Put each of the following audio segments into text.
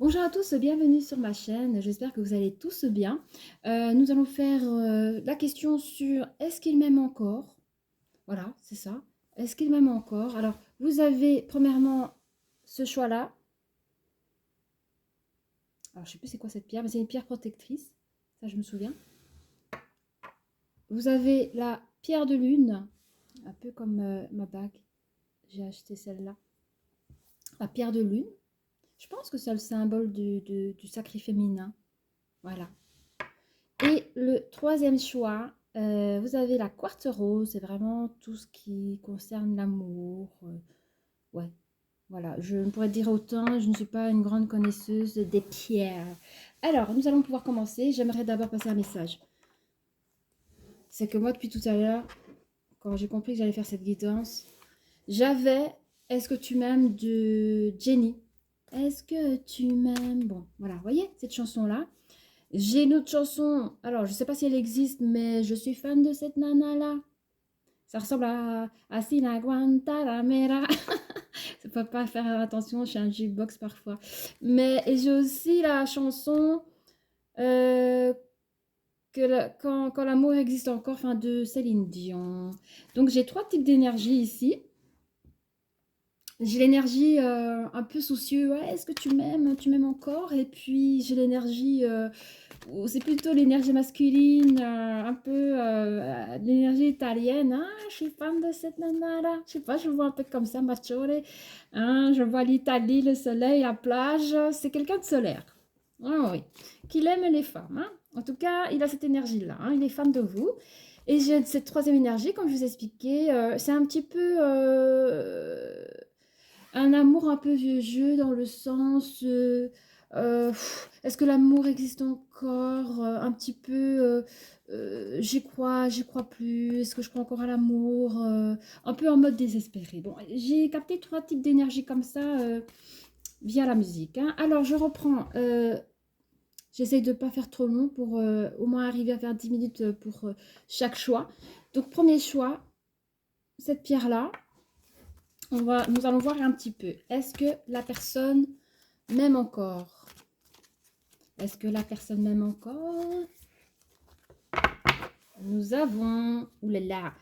Bonjour à tous, bienvenue sur ma chaîne. J'espère que vous allez tous bien. Nous allons faire la question sur est-ce qu'il m'aime encore? Voilà, c'est ça. Est-ce qu'il m'aime encore? Alors, vous avez premièrement ce choix-là. Alors, je sais plus c'est quoi cette pierre, mais c'est une pierre protectrice. Ça, je me souviens. Vous avez la pierre de lune, un peu comme ma bague. J'ai acheté celle-là. La pierre de lune. Je pense que c'est le symbole du sacré féminin. Voilà. Et le troisième choix, vous avez la quartz rose, c'est vraiment tout ce qui concerne l'amour. Ouais, voilà, je ne pourrais dire autant, je ne suis pas une grande connaisseuse des pierres. Alors, nous allons pouvoir commencer. J'aimerais d'abord passer un message. C'est que moi, depuis tout à l'heure, quand j'ai compris que j'allais faire cette guidance, j'avais Est-ce que tu m'aimes de Jenny. Est-ce que tu m'aimes? Bon, voilà, vous voyez cette chanson-là. J'ai une autre chanson, alors je sais pas si elle existe, mais je suis fan de cette nana-là. Ça ressemble à Sina Guantanamera. Il faut pas faire attention, je suis un jukebox parfois. Mais j'ai aussi la chanson euh, quand l'amour existe encore, enfin de Céline Dion. Donc j'ai trois types d'énergie ici. J'ai l'énergie un peu soucieux, ouais, est-ce que tu m'aimes encore? Et puis j'ai l'énergie c'est plutôt l'énergie masculine, un peu l'énergie italienne. Ah, je suis fan de cette nana-là. Je sais pas, je vois un peu comme ça, Maciore. Hein, je vois l'Italie, le soleil, la plage. C'est quelqu'un de solaire. Ah oui, qu'il aime les femmes. Hein. En tout cas, il a cette énergie-là. Hein. Il est fan de vous. Et j'ai cette troisième énergie, comme je vous expliquais, c'est un petit peu un amour un peu vieux jeu dans le sens est-ce que l'amour existe encore un petit peu j'y crois plus, est-ce que je crois encore à l'amour un peu en mode désespéré. Bon, j'ai capté trois types d'énergie comme ça via la musique. Hein. Alors, je reprends. J'essaye de ne pas faire trop long pour au moins arriver à faire 10 minutes pour chaque choix. Donc, premier choix, cette pierre-là. Nous allons voir un petit peu. Est-ce que la personne m'aime encore? Est-ce que la personne m'aime encore? Nous avons... Ouh là là.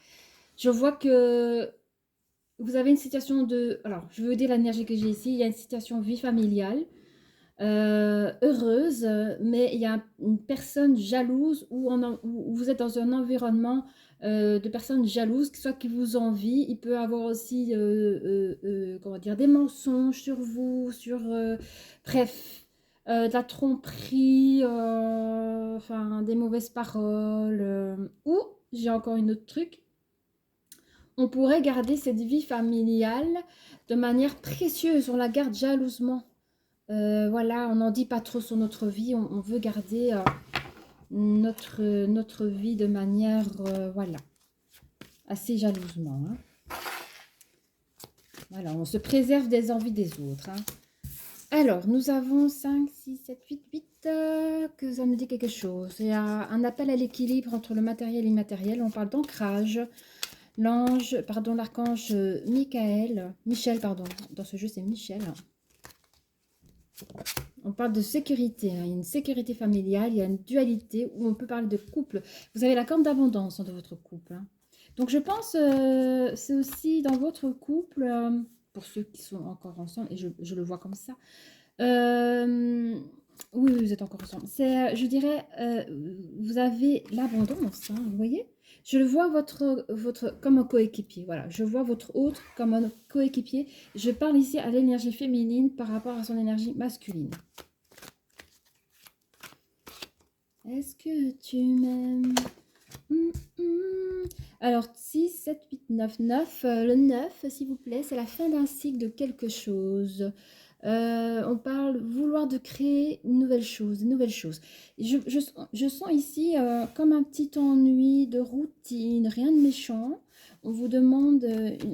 Je vois que vous avez une situation de... Alors, je vais vous dire l'énergie que j'ai ici. Il y a une situation vie familiale, heureuse, mais il y a une personne jalouse où vous êtes dans un environnement de personnes jalouses, soit qui vous envient. Il peut avoir aussi, comment dire, des mensonges sur vous, bref, de la tromperie, enfin, des mauvaises paroles. Ou, j'ai encore une autre truc, on pourrait garder cette vie familiale de manière précieuse, on la garde jalousement. Voilà, on n'en dit pas trop sur notre vie, on veut garder notre vie de manière, voilà, assez jalousement. Hein. Voilà, on se préserve des envies des autres. Hein. Alors, nous avons 5, 6, 7, 8, 8, que ça me dit quelque chose. Il y a un appel à l'équilibre entre le matériel et l'immatériel. On parle d'ancrage. L'archange Michel, pardon. Dans ce jeu, c'est Michel. On parle de sécurité, hein. Il y a une sécurité familiale, il y a une dualité où on peut parler de couple. Vous avez la corde d'abondance dans votre couple. Hein. Donc je pense c'est aussi dans votre couple, pour ceux qui sont encore ensemble, et je le vois comme ça. Oui, vous êtes encore ensemble. C'est, je dirais, vous avez l'abondance, hein, vous voyez? Je le vois comme un coéquipier. Voilà, je vois votre autre comme un coéquipier. Je parle ici à l'énergie féminine par rapport à son énergie masculine. Est-ce que tu m'aimes? Alors, 6, 7, 8, 9, 9. Le 9, s'il vous plaît, c'est la fin d'un cycle de quelque chose. On parle vouloir de créer une nouvelle chose, une nouvelle chose. Je sens ici comme un petit ennui de routine, rien de méchant. On vous demande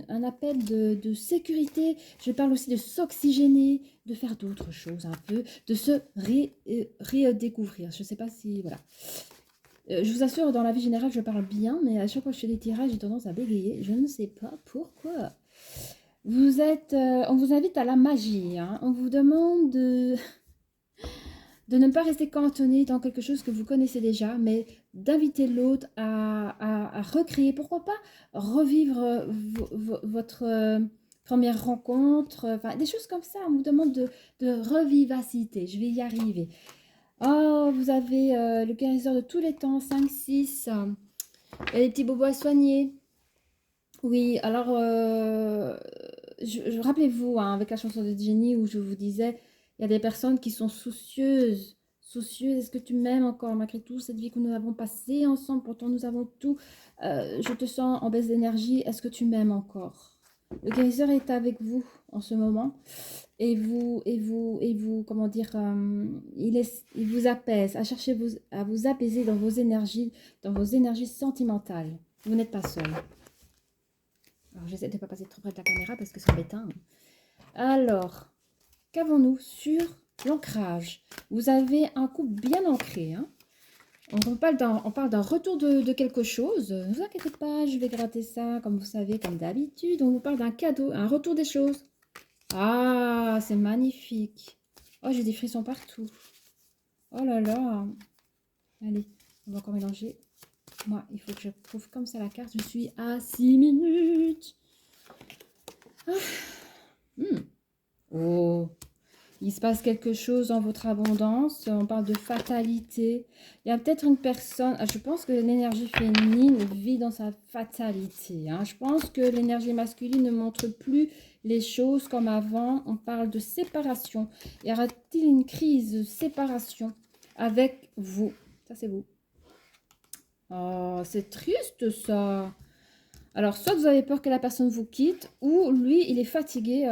un appel de sécurité. Je parle aussi de s'oxygéner, de faire d'autres choses un peu, de se redécouvrir. Je ne sais pas si... Voilà. Je vous assure, dans la vie générale, je parle bien, mais à chaque fois que je fais des tirages, j'ai tendance à bégayer. Je ne sais pas pourquoi. On vous invite à la magie. Hein. On vous demande de ne pas rester cantonné dans quelque chose que vous connaissez déjà, mais d'inviter l'autre à recréer, pourquoi pas revivre votre première rencontre, enfin des choses comme ça. On vous demande de revivacité, je vais y arriver. Oh, vous avez le guérisseur de tous les temps, 5, 6, et les petits bobos à soigner. Oui, alors, rappelez-vous, hein, avec la chanson de Jenny où je vous disais, il y a des personnes qui sont soucieuses. Soucieuses, est-ce que tu m'aimes encore malgré tout cette vie que nous avons passée ensemble, pourtant nous avons tout. Je te sens en baisse d'énergie, est-ce que tu m'aimes encore? Le guérisseur est avec vous en ce moment et vous, comment dire, il vous apaise, à vous apaiser dans vos énergies sentimentales. Vous n'êtes pas seul. Alors, j'essaie de ne pas passer trop près de la caméra parce que c'est embêtant. Alors, qu'avons-nous sur l'ancrage? Vous avez un couple bien ancré. Hein. On parle d'un retour de quelque chose. Ne vous inquiétez pas, je vais gratter ça, comme vous savez, comme d'habitude. On vous parle d'un cadeau, un retour des choses. Ah, c'est magnifique. Oh, j'ai des frissons partout. Oh là là. Allez, on va encore mélanger. Moi, il faut que je prouve comme ça la carte. Je suis à 6 minutes. Ah. Oh, il se passe quelque chose dans votre abondance. On parle de fatalité. Il y a peut-être une personne, je pense que l'énergie féminine vit dans sa fatalité. Hein. Je pense que l'énergie masculine ne montre plus les choses comme avant. On parle de séparation. Y aura-t-il une crise de séparation avec vous? Ça, c'est vous. Oh, c'est triste ça. Alors, soit vous avez peur que la personne vous quitte, ou lui, il est fatigué.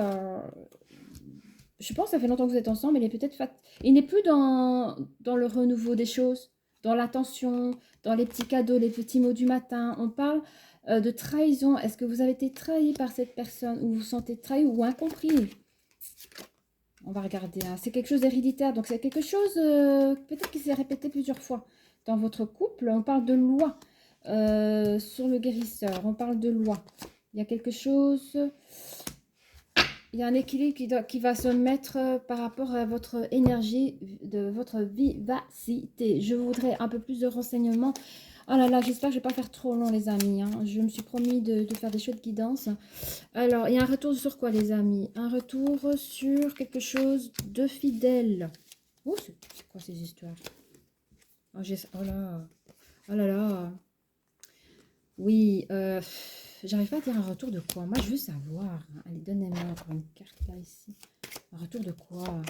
Je pense que ça fait longtemps que vous êtes ensemble, il est peut-être il n'est plus dans le renouveau des choses, dans l'attention, dans les petits cadeaux, les petits mots du matin. On parle de trahison. Est-ce que vous avez été trahi par cette personne, ou vous vous sentez trahi ou incompris? On va regarder. Hein. C'est quelque chose d'héréditaire, donc c'est quelque chose peut-être qui s'est répété plusieurs fois dans votre couple. On parle de loi sur le guérisseur. On parle de loi. Il y a quelque chose... Il y a un équilibre qui va se mettre par rapport à votre énergie, de votre vivacité. Je voudrais un peu plus de renseignements. Oh là là, j'espère que je ne vais pas faire trop long, les amis. Hein. Je me suis promis de faire des chouettes guidances. Alors, il y a un retour sur quoi, les amis? Un retour sur quelque chose de fidèle. Oh, c'est quoi ces histoires? Oh, oh là, oh là là. Oui, j'arrive pas à dire un retour de quoi. Moi, je veux savoir. Allez, donnez-moi encore une carte là, ici. Un retour de quoi?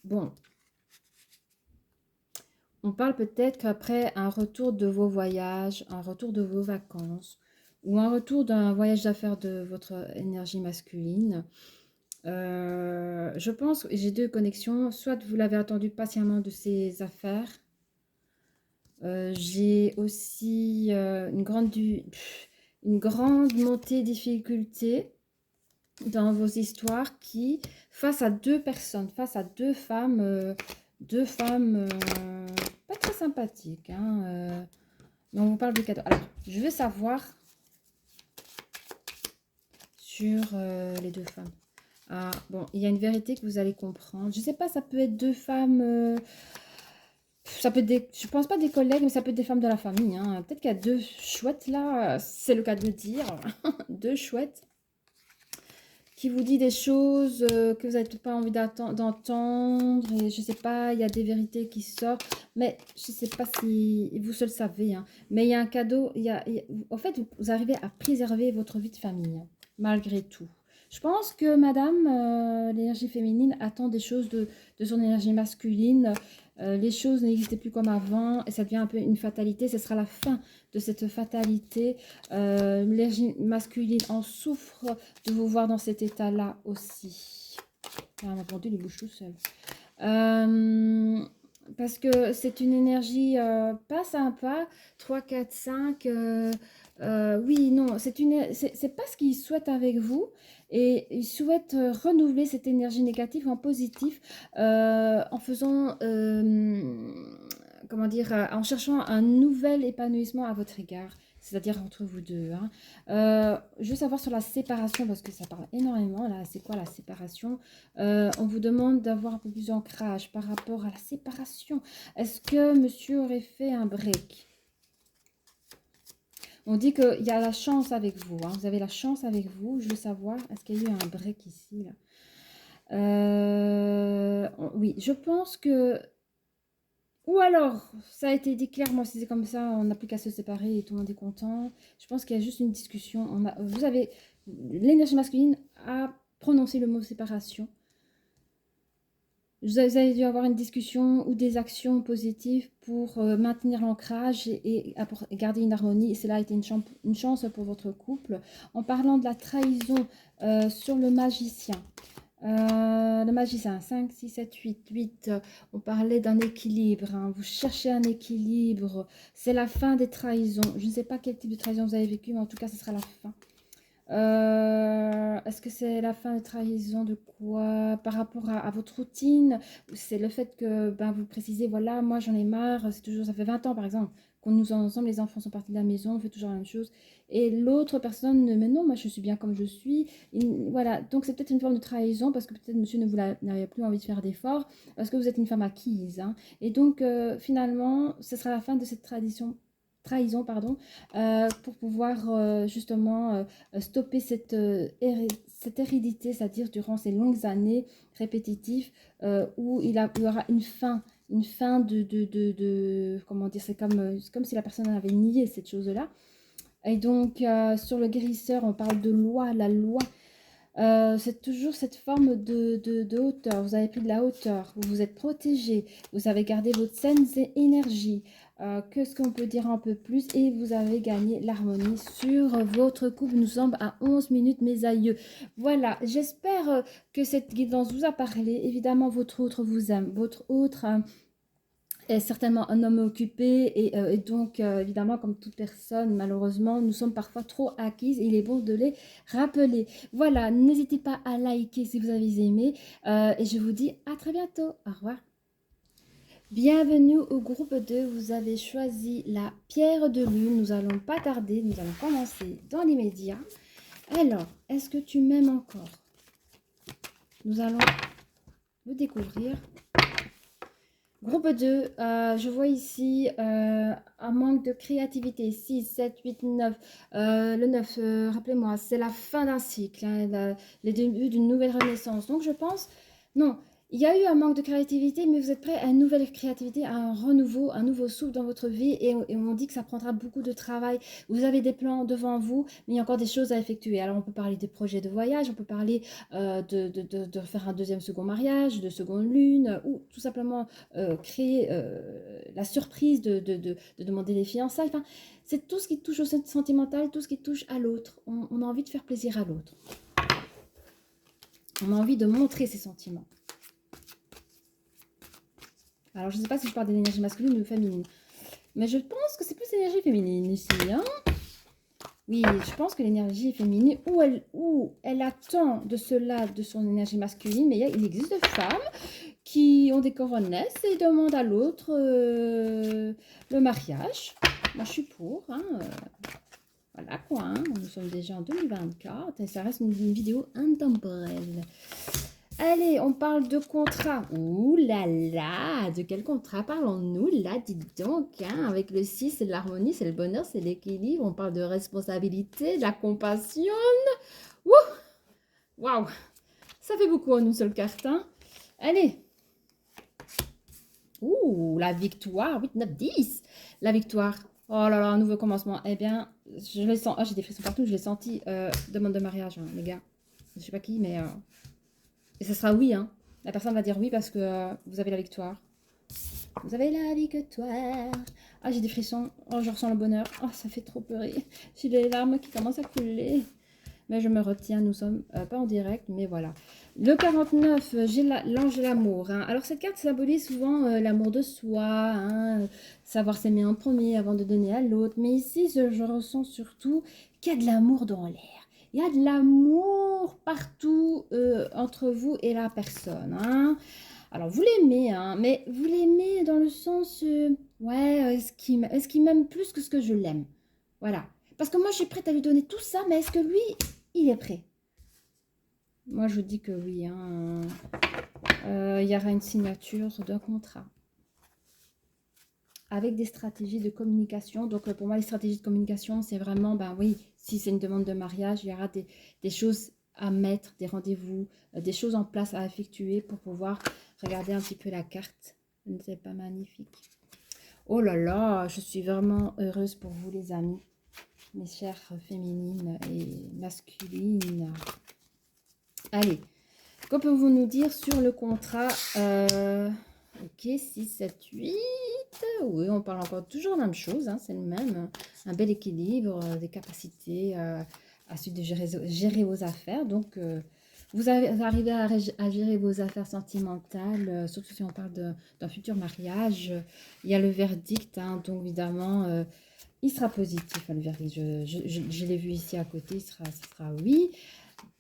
Bon. On parle peut-être qu'après un retour de vos voyages, un retour de vos vacances, ou un retour d'un voyage d'affaires de votre énergie masculine. Je pense que j'ai deux connexions. Soit vous l'avez attendu patiemment de ses affaires. J'ai aussi une grande montée de difficulté dans vos histoires qui, face à deux personnes, face à deux femmes pas très sympathiques, hein, mais on vous parle du cadeau. Alors, je veux savoir sur les deux femmes. Ah, bon, il y a une vérité que vous allez comprendre. Je sais pas, ça peut être deux femmes... ça peut être je pense pas des collègues, mais ça peut être des femmes de la famille. Hein. Peut-être qu'il y a deux chouettes là, c'est le cas de le dire. Deux chouettes qui vous dit des choses que vous n'avez pas envie d'entendre. Et je sais pas, il y a des vérités qui sortent. Mais je sais pas si vous seul savez. Hein. Mais il y a un cadeau. En fait, vous arrivez à préserver votre vie de famille, hein, malgré tout. Je pense que madame, l'énergie féminine, attend des choses de son énergie masculine. Les choses n'existaient plus comme avant et ça devient un peu une fatalité. Ce sera la fin de cette fatalité. L'énergie masculine en souffre de vous voir dans cet état-là aussi. Ah, on a entendu, il bouge tout seul. Parce que c'est une énergie pas sympa. 3, 4, 5... oui, non, c'est pas ce qu'il souhaite avec vous. Et il souhaite renouveler cette énergie négative en positif en faisant, comment dire, en cherchant un nouvel épanouissement à votre égard. c'est-à-dire entre vous deux. Hein. Je veux savoir sur la séparation, parce que ça parle énormément, là, c'est quoi la séparation? On vous demande d'avoir un peu plus d'ancrage par rapport à la séparation. Est-ce que monsieur aurait fait un break? On dit qu'il y a la chance avec vous, hein. Vous avez la chance avec vous. Je veux savoir, est-ce qu'il y a eu un break ici là? Oui, je pense que... Ou alors, ça a été dit clairement, si c'est comme ça, on n'a plus qu'à se séparer et tout le monde est content. Je pense qu'il y a juste une discussion. Vous avez... L'énergie masculine a prononcé le mot séparation. Vous avez dû avoir une discussion ou des actions positives pour maintenir l'ancrage et garder une harmonie. Et cela a été une chance pour votre couple. En parlant de la trahison sur le magicien. Le magicien, 5, 6, 7, 8, 8, on parlait d'un équilibre, hein. Vous cherchez un équilibre, c'est la fin des trahisons. Je ne sais pas quel type de trahison vous avez vécu, mais en tout cas, ce sera la fin. Est-ce que c'est la fin de trahison de quoi? Par rapport à votre routine? C'est le fait que ben, vous précisez, voilà, moi j'en ai marre, c'est toujours, ça fait 20 ans par exemple, qu'on nous ensemble, les enfants sont partis de la maison, on fait toujours la même chose. Et l'autre personne, mais non, moi je suis bien comme je suis. Voilà, donc c'est peut-être une forme de trahison parce que peut-être monsieur n'avait plus envie de faire d'efforts, parce que vous êtes une femme acquise. Hein. Et donc finalement, ce sera la fin de cette trahison, pardon, pour pouvoir justement stopper cette hérédité, c'est-à-dire durant ces longues années répétitives où il y aura une fin comment dire, c'est comme si la personne avait nié cette chose-là. Et donc, sur le guérisseur, on parle de loi, la loi. C'est toujours cette forme de hauteur. Vous avez pris de la hauteur, vous vous êtes protégé, vous avez gardé votre saine énergie. Qu'est-ce qu'on peut dire un peu plus? Et vous avez gagné l'harmonie sur votre couple. Nous sommes à 11 minutes, mes aïeux. Voilà, j'espère que cette guidance vous a parlé. Évidemment, votre autre vous aime. Votre autre est certainement un homme occupé et donc évidemment comme toute personne malheureusement nous sommes parfois trop acquises et il est bon de les rappeler. Voilà, n'hésitez pas à liker si vous avez aimé et je vous dis à très bientôt. Au revoir. Bienvenue au groupe 2, vous avez choisi la pierre de lune, nous allons pas tarder, nous allons commencer dans l'immédiat. Alors, est-ce que tu m'aimes encore? Nous allons le découvrir. Groupe 2, je vois ici un manque de créativité. 6, 7, 8, 9. Le 9, rappelez-moi, c'est la fin d'un cycle, hein, le début d'une nouvelle renaissance. Donc je pense, non, il y a eu un manque de créativité, mais vous êtes prêts à une nouvelle créativité, à un renouveau, un nouveau souffle dans votre vie. Et on dit que ça prendra beaucoup de travail. Vous avez des plans devant vous, mais il y a encore des choses à effectuer. Alors on peut parler des projets de voyage, on peut parler de faire un deuxième, second mariage, de seconde lune, ou tout simplement créer la surprise de demander des fiançailles. Enfin, c'est tout ce qui touche au sentimental, tout ce qui touche à l'autre. On a envie de faire plaisir à l'autre. On a envie de montrer ses sentiments. Alors, je ne sais pas si je parle de l'énergie masculine ou féminine. Mais je pense que c'est plus l'énergie féminine ici. Hein, oui, je pense que l'énergie féminine, où elle attend de cela, de son énergie masculine, mais il existe des femmes qui ont des coronesses et demandent à l'autre le mariage. Moi, je suis pour. Hein, voilà quoi. Hein, nous sommes déjà en 2024 et ça reste une vidéo intemporelle. Allez, on parle de contrat. Ouh là là, de quel contrat parlons-nous là, dites donc, hein, avec le 6, c'est l'harmonie, c'est le bonheur, c'est l'équilibre. On parle de responsabilité, de la compassion. Wouh, waouh, ça fait beaucoup en une seule carte. Hein. Allez. Ouh, la victoire, 8, 9, 10. La victoire. Oh là là, un nouveau commencement. Eh bien, je le sens. Ah, j'ai des frissons partout, je l'ai senti. Demande de mariage, hein, les gars. Je sais pas qui, mais... Et ce sera oui, hein. La personne va dire oui parce que vous avez la victoire. Vous avez la victoire. Ah, j'ai des frissons. Oh, je ressens le bonheur. Oh, ça fait trop pleurer. J'ai les larmes qui commencent à couler. Mais je me retiens, nous sommes pas en direct, mais voilà. Le 49, j'ai l'ange de l'amour. Hein. Alors, cette carte symbolise souvent l'amour de soi, hein, savoir s'aimer en premier avant de donner à l'autre. Mais ici, je ressens surtout qu'il y a de l'amour dans l'air. Il y a de l'amour partout entre vous et la personne. Hein. Alors, vous l'aimez, hein, mais vous l'aimez dans le sens, ouais, est-ce qu'il m'aime plus que ce que je l'aime? Voilà. Parce que moi, je suis prête à lui donner tout ça, mais est-ce que lui, il est prêt? Moi, je vous dis que oui. Hein. Il y aura une signature d'un contrat avec des stratégies de communication. Donc, pour moi, les stratégies de communication, c'est vraiment, ben oui, si c'est une demande de mariage, il y aura des choses à mettre, des rendez-vous, des choses en place à effectuer pour pouvoir regarder un petit peu la carte. C'est pas magnifique. Oh là là, je suis vraiment heureuse pour vous, les amis, mes chères féminines et masculines. Allez, que pouvez-vous nous dire sur le contrat ok, 6, 7, 8. Oui, on parle encore toujours de la même chose, hein, c'est le même. Un bel équilibre, des capacités à suite de gérer vos affaires. Donc, vous arrivez à gérer vos affaires sentimentales, surtout si on parle d'un futur mariage. Il y a le verdict, hein, donc évidemment, il sera positif, hein, le verdict. Je l'ai vu ici à côté, ce sera oui.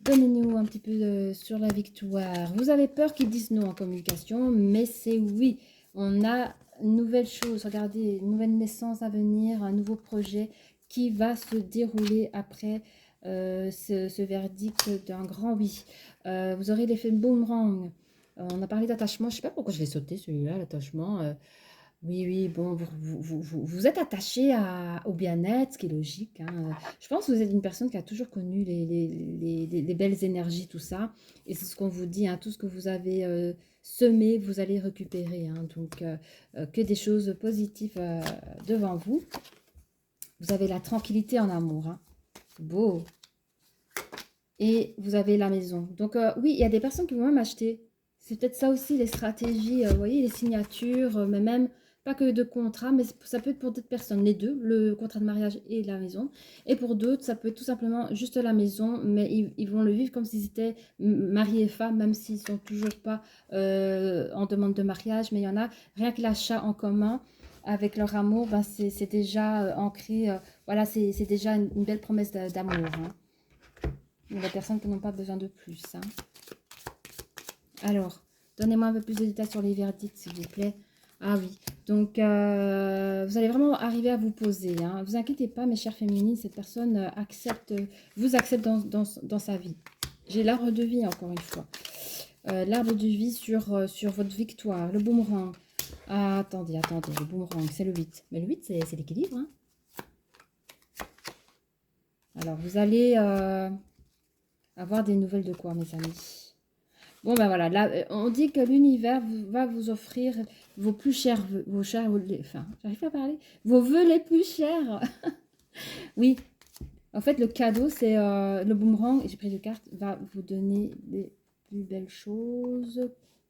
Donnez-nous un petit peu sur la victoire. Vous avez peur qu'ils disent non en communication, mais c'est oui. On a une nouvelle chose, regardez, une nouvelle naissance à venir, un nouveau projet qui va se dérouler après ce verdict d'un grand oui. Vous aurez l'effet boomerang. On a parlé d'attachement, je ne sais pas pourquoi je l'ai sauté celui-là, l'attachement. Oui, oui, bon, vous êtes attaché au bien-être, ce qui est logique. Hein. Je pense que vous êtes une personne qui a toujours connu les belles énergies, tout ça. Et c'est ce qu'on vous dit, hein, tout ce que vous avez semé, vous allez récupérer. Hein. Donc, que des choses positives devant vous. Vous avez la tranquillité en amour. Hein. Beau. Et vous avez la maison. Donc, oui, il y a des personnes qui vont même acheter. C'est peut-être ça aussi, les stratégies, vous voyez, les signatures, mais même pas que de contrat, mais ça peut être pour d'autres personnes, les deux, le contrat de mariage et la maison. Et pour d'autres, ça peut être tout simplement juste la maison, mais ils vont le vivre comme s'ils étaient mari et femme, même s'ils ne sont toujours pas en demande de mariage. Mais il y en a, rien que l'achat en commun avec leur amour, ben c'est déjà ancré, voilà, c'est déjà une belle promesse d'amour. Hein. Il y a des personnes qui n'ont pas besoin de plus. Hein. Alors, donnez-moi un peu plus de détails sur les verdicts, s'il vous plaît. Ah oui, donc vous allez vraiment arriver à vous poser. Hein. Vous inquiétez pas, mes chères féminines, cette personne vous accepte dans sa vie. J'ai l'arbre de vie, encore une fois. L'arbre de vie sur votre victoire, le boomerang. Ah, attendez, le boomerang, c'est le 8. Mais le 8, c'est l'équilibre. Hein. Alors, vous allez avoir des nouvelles de quoi, mes amis? Bon, ben voilà, là, on dit que l'univers va vous offrir vos plus chers vœux, enfin, j'arrive pas à parler, vos vœux les plus chers. Oui, en fait, le cadeau, c'est le boomerang, et j'ai pris deux cartes, va vous donner les plus belles choses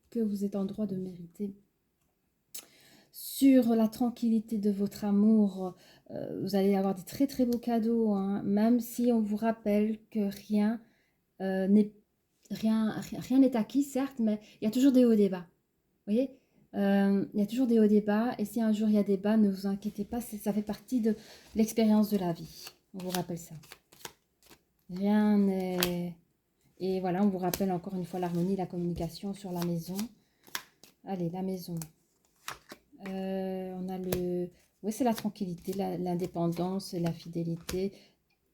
que vous êtes en droit de mériter. Sur la tranquillité de votre amour, vous allez avoir des très très beaux cadeaux, hein, même si on vous rappelle que rien n'est rien n'est acquis, certes, mais il y a toujours des hauts et des bas. Vous voyez, il y a toujours des hauts et des bas. Et si un jour il y a des bas, ne vous inquiétez pas, ça fait partie de l'expérience de la vie. On vous rappelle ça. Rien n'est... Et voilà, on vous rappelle encore une fois l'harmonie, la communication sur la maison. Allez, la maison. On a le... Oui, c'est la tranquillité, l'indépendance, la fidélité.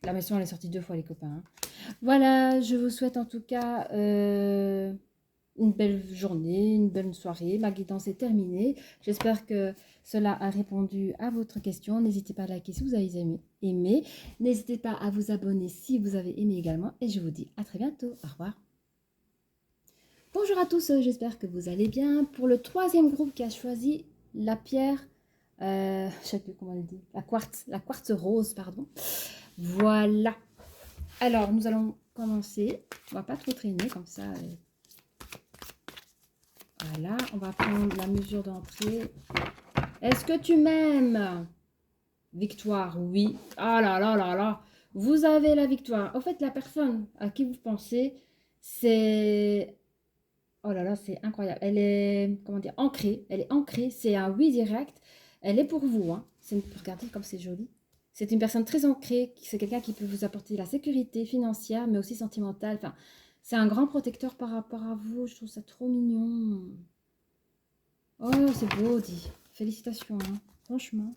La maison, elle est sortie 2 fois, les copains. Hein. Voilà, je vous souhaite en tout cas une belle journée, une bonne soirée. Ma guidance est terminée. J'espère que cela a répondu à votre question. N'hésitez pas à liker si vous avez aimé. N'hésitez pas à vous abonner si vous avez aimé également. Et je vous dis à très bientôt. Au revoir. Bonjour à tous, j'espère que vous allez bien. Pour le 3e groupe qui a choisi la pierre, je ne sais plus comment elle dit, la quartz rose, pardon. Voilà. Alors, nous allons commencer. On va pas trop traîner comme ça. Voilà, on va prendre la mesure d'entrée. Est-ce que tu m'aimes? Victoire, oui. Ah là là là là. Vous avez la victoire. En fait, la personne à qui vous pensez, c'est... Oh là là, c'est incroyable. Elle est, comment dire, ancrée. Elle est ancrée. C'est un oui direct. Elle est pour vous. Hein. Regardez comme c'est joli. C'est une personne très ancrée. C'est quelqu'un qui peut vous apporter la sécurité financière, mais aussi sentimentale. Enfin, c'est un grand protecteur par rapport à vous. Je trouve ça trop mignon. Oh, c'est beau, dit. Félicitations, hein. Franchement.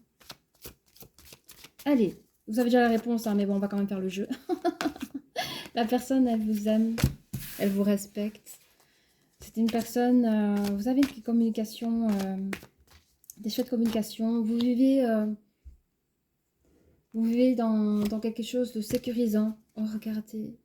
Allez, Vous avez déjà la réponse, hein, mais bon, on va quand même faire le jeu. La personne, elle vous aime, elle vous respecte. C'est une personne, vous avez une communication, des chouettes communications. Vous vivez dans quelque chose de sécurisant. Oh, regardez.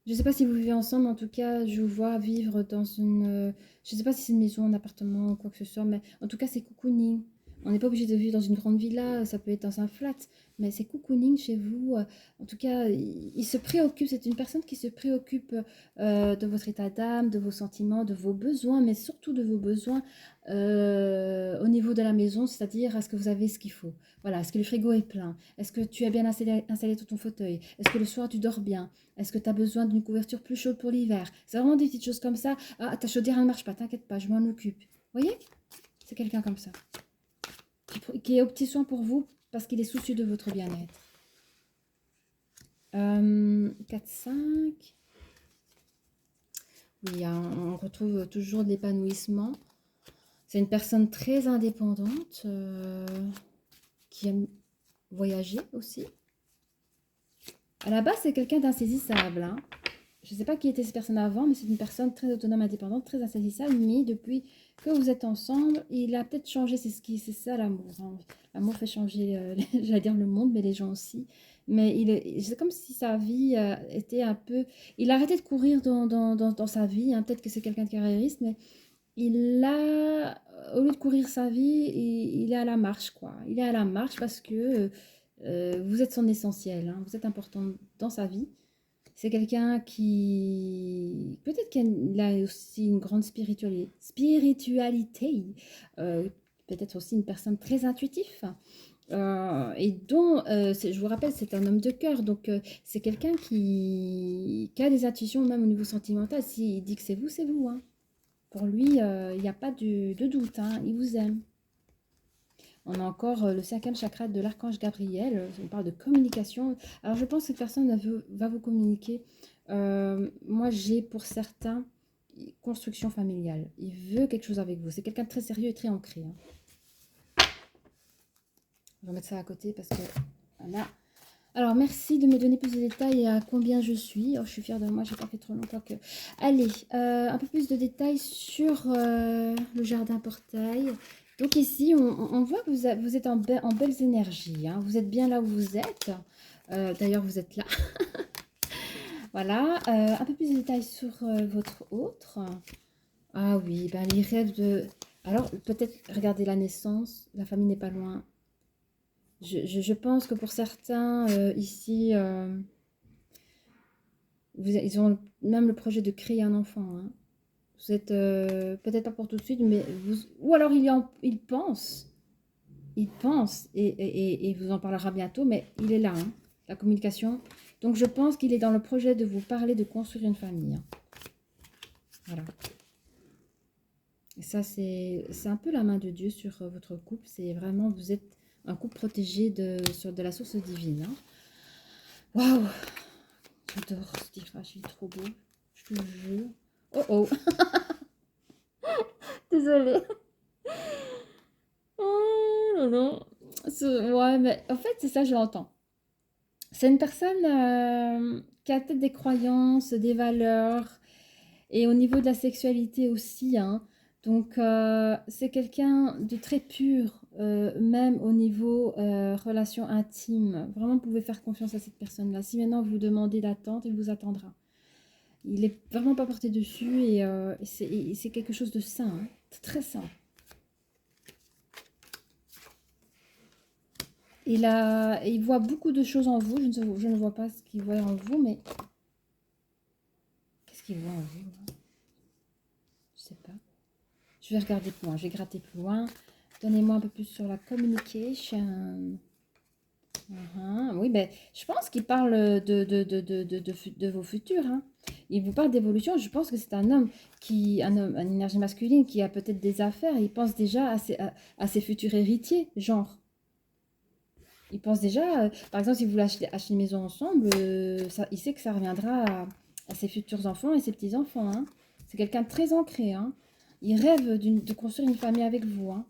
Je ne sais pas si vous vivez ensemble, en tout cas, je vous vois vivre dans une... je ne sais pas si c'est une maison, un appartement ou quoi que ce soit, mais en tout cas, c'est cocooning. On n'est pas obligé de vivre dans une grande villa, ça peut être dans un flat, mais c'est cocooning chez vous. En tout cas, il se préoccupe, c'est une personne qui se préoccupe de votre état d'âme, de vos sentiments, de vos besoins, mais surtout de vos besoins au niveau de la maison, c'est-à-dire est-ce que vous avez ce qu'il faut. Voilà, est-ce que le frigo est plein? Est-ce que tu es bien installé sur ton fauteuil? Est-ce que le soir tu dors bien? Est-ce que tu as besoin d'une couverture plus chaude pour l'hiver? C'est vraiment des petites choses comme ça. Ah, ta chaudière ne marche pas, t'inquiète pas, je m'en occupe. Vous voyez? C'est quelqu'un comme ça. Qui est au petit soin pour vous parce qu'il est soucieux de votre bien-être. 4, 5. Oui, on retrouve toujours de l'épanouissement. C'est une personne très indépendante qui aime voyager aussi. À la base, c'est quelqu'un d'insaisissable. Hein. Je ne sais pas qui était cette personne avant, mais c'est une personne très autonome, indépendante, très insaisissable. Mais depuis que vous êtes ensemble, il a peut-être changé. C'est ça l'amour. Hein. L'amour fait changer, j'allais dire le monde, mais les gens aussi. Mais c'est comme si sa vie était un peu... Il a arrêté de courir dans sa vie. Hein. Peut-être que c'est quelqu'un de carriériste, mais il a, au lieu de courir sa vie, il est à la marche, quoi. Il est à la marche parce que vous êtes son essentiel. Hein. Vous êtes important dans sa vie. C'est quelqu'un qui, peut-être qu'il a aussi une grande spiritualité, peut-être aussi une personne très intuitive, et dont, je vous rappelle, c'est un homme de cœur, donc c'est quelqu'un qui a des intuitions même au niveau sentimental. S'il dit que c'est vous, hein. Pour lui, il n'y a pas de doute, hein, il vous aime. On a encore le 5e chakra de l'archange Gabriel. On parle de communication. Alors, je pense que cette personne va vous communiquer. Moi, j'ai pour certains construction familiale. Il veut quelque chose avec vous. C'est quelqu'un de très sérieux et très ancré. Hein. Je vais mettre ça à côté parce que voilà. Alors, merci de me donner plus de détails à combien je suis. Oh, je suis fière de moi, j'ai pas fait trop longtemps que... Allez, un peu plus de détails sur le jardin portail. Donc ici, on voit que vous êtes en belles énergies. Hein. Vous êtes bien là où vous êtes. D'ailleurs, vous êtes là. Voilà. Un peu plus de détails sur votre autre. Ah oui, ben les rêves de... Alors, peut-être, regardez la naissance. La famille n'est pas loin. Je pense que pour certains, ici, ils ont même le projet de créer un enfant. Hein. Vous êtes peut-être pas pour tout de suite, mais ou alors il pense. Il pense, et vous en parlera bientôt, mais il est là, hein, la communication. Donc je pense qu'il est dans le projet de vous parler de construire une famille. Hein. Voilà. Et ça, c'est un peu la main de Dieu sur votre couple. C'est vraiment, vous êtes un couple protégé de la source divine. Hein. Waouh! J'adore ce tirage, il est trop beau. Je te jure. Oh oh! Désolée. Oh non, non. Ouais, mais en fait, c'est ça, je l'entends. C'est une personne qui a peut-être des croyances, des valeurs, et au niveau de la sexualité aussi. Hein. Donc, c'est quelqu'un de très pur, même au niveau relation intime. Vraiment, vous pouvez faire confiance à cette personne-là. Si maintenant vous demandez d'attendre, il vous attendra. Il n'est vraiment pas porté dessus et c'est quelque chose de sain, hein. Très sain. Il voit beaucoup de choses en vous. Je ne vois pas ce qu'il voit en vous, mais qu'est-ce qu'il voit en vous là? Je sais pas. Je vais regarder plus loin. Je vais gratter plus loin. Donnez-moi un peu plus sur la communication. Oui, ben, je pense qu'il parle de vos futurs. Hein. Il vous parle d'évolution. Je pense que c'est un homme une énergie masculine qui a peut-être des affaires. Il pense déjà à ses futurs héritiers, genre. Il pense déjà, par exemple, si vous voulez acheter une maison ensemble, il sait que ça reviendra à ses futurs enfants et ses petits-enfants. Hein. C'est quelqu'un de très ancré. Hein. Il rêve de construire une famille avec vous. Hein.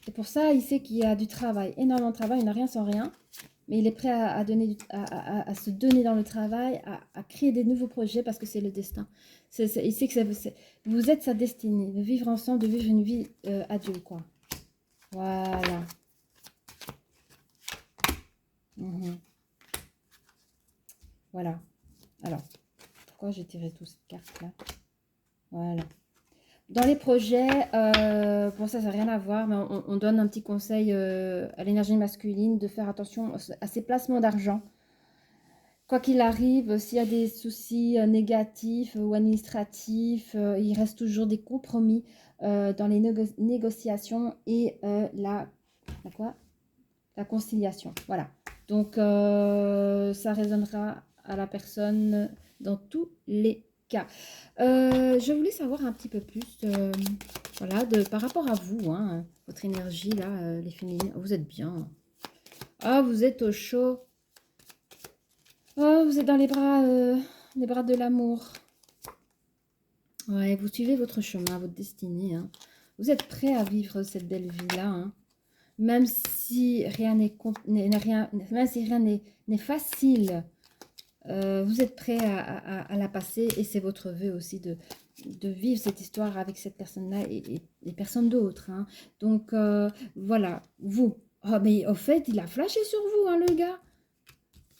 Et pour ça, il sait qu'il y a du travail, énormément de travail, il n'a rien sans rien. Mais il est prêt à donner, à se donner dans le travail, à créer des nouveaux projets parce que c'est le destin. Il sait que vous êtes sa destinée, de vivre ensemble, de vivre une vie adulte, quoi. Voilà. Mhm. Voilà. Alors, pourquoi j'ai tiré toutes ces cartes-là? Voilà. Dans les projets, bon ça n'a rien à voir, mais on donne un petit conseil à l'énergie masculine de faire attention à ses placements d'argent. Quoi qu'il arrive, s'il y a des soucis négatifs ou administratifs, il reste toujours des compromis dans les négociations et quoi? La conciliation. Voilà. Donc, ça résonnera à la personne dans tous les cas. Je voulais savoir un petit peu plus voilà, par rapport à vous, hein, votre énergie, là, les féminines. Vous êtes bien. Ah, vous êtes au chaud. Oh, vous êtes dans les bras de l'amour. Ouais, vous suivez votre chemin, votre destinée. Hein. Vous êtes prêt à vivre cette belle vie-là. Hein. Même si rien n'est facile, vous êtes prêt à la passer et c'est votre vœu aussi de vivre cette histoire avec cette personne-là et personne d'autre. Hein. Donc, voilà, vous. Oh, mais au fait, il a flashé sur vous, hein, le gars.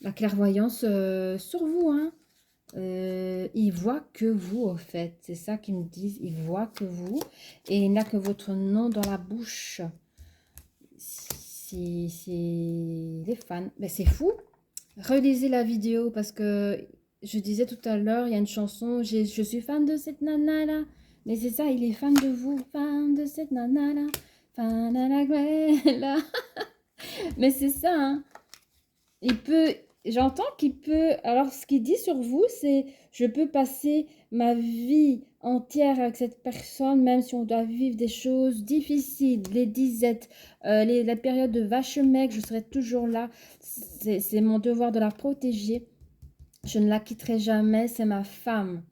La clairvoyance sur vous, hein. Il voit que vous, au fait. C'est ça qu'ils me disent. Il voit que vous. Et il n'a que votre nom dans la bouche. C'est les fans. Mais c'est fou. Relisez la vidéo parce que je disais tout à l'heure, il y a une chanson. Je suis fan de cette nana-là. Mais c'est ça, il est fan de vous. Fan de cette nana-là. Fan à la là. Mais c'est ça, hein. Il peut, j'entends qu'il peut, alors ce qu'il dit sur vous, c'est je peux passer ma vie entière avec cette personne, même si on doit vivre des choses difficiles, les disettes, la période de vache mec, je serai toujours là. C'est mon devoir de la protéger. Je ne la quitterai jamais, c'est ma femme.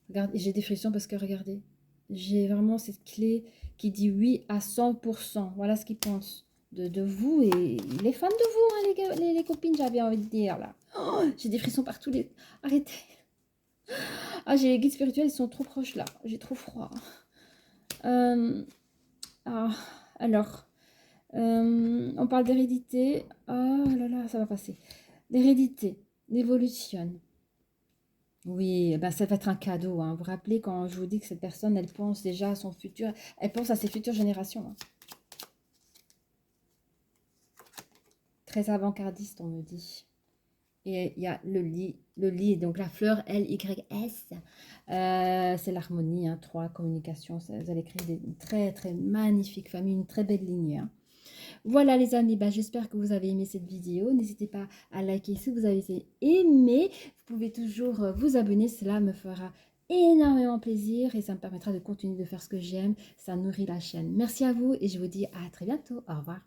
Regarde, j'ai des frissons parce que regardez, j'ai vraiment cette clé qui dit oui à 100%. Voilà ce qu'il pense de vous et il est fan de vous, hein, les, les copines, j'avais envie de dire là. Oh, j'ai des frissons partout. Arrêtez. Ah, j'ai les guides spirituels, ils sont trop proches là. J'ai trop froid. Ah, alors, on parle d'hérédité. Oh là là, ça va passer. L'hérédité, l'évolution. Oui, ben ça va être un cadeau. Hein. Vous vous rappelez quand je vous dis que cette personne, elle pense déjà à son futur, elle pense à ses futures générations. Hein. Très avant-gardiste, on me dit. Et il y a le lit, donc la fleur L-Y-S. C'est l'harmonie, hein, 3, communication. Vous allez créer une très, très magnifique famille, une très belle lignée. Hein. Voilà les amis, bah, j'espère que vous avez aimé cette vidéo. N'hésitez pas à liker si vous avez aimé. Vous pouvez toujours vous abonner, cela me fera énormément plaisir et ça me permettra de continuer de faire ce que j'aime. Ça nourrit la chaîne. Merci à vous et je vous dis à très bientôt. Au revoir.